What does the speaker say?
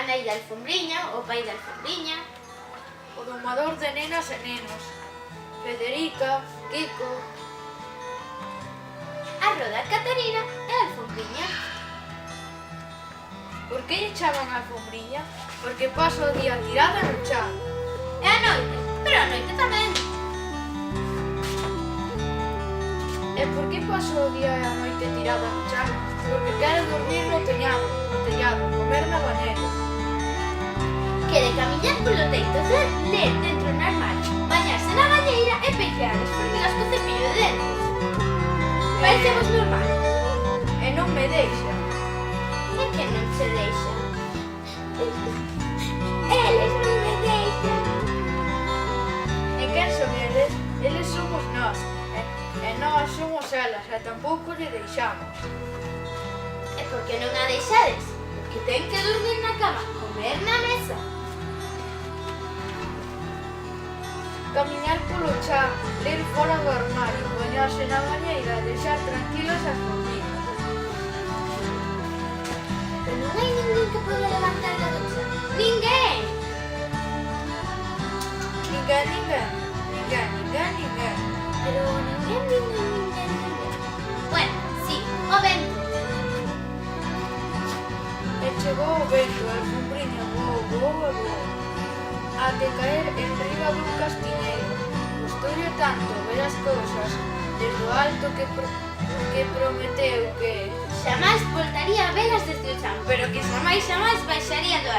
nai da alfombriña, o pai da alfombriña, o domador de nenas e nenos, Federica, Kiko, a Roda, Catarina e a alfombriña. Por que lle chaman alfombriña? Porque pasa o día tirada no chan. E a noite, pero a noite tamén. E por que pasa o día e a noite tirada no chan? Porque quere dormir no tellado, comer na bañera. Quere camiñar polo teito, ler dentro no armario, bañarse na bañeira e peixear as formigas co cepillo de dentes. Parecemos normal. E non me deixa. É que non se deixa. Eles non me deixan. E quen son eles? Eles somos nós. E nós somos elas, e tampouco lle deixamos. E por que non a deixades? Porque ten que dormir na cama, comer na mesa. Camiñar polo chan, ler fora do armario, bañarse na bañeira e deixar tranquilas as formigas. Pero non hai ninguén que poda levantar da ducha. ¡Ninguén! Ninguén. Pero ninguén. Bueno, sí, o vento. E chegou o vento, a alfombriña voou. Até caer en riba dun castiñeiro. Gustoulle tanto ver as cousas desde o alto que prometeu que Xamais voltaría a velas desde o chan, pero que xamais baixaría do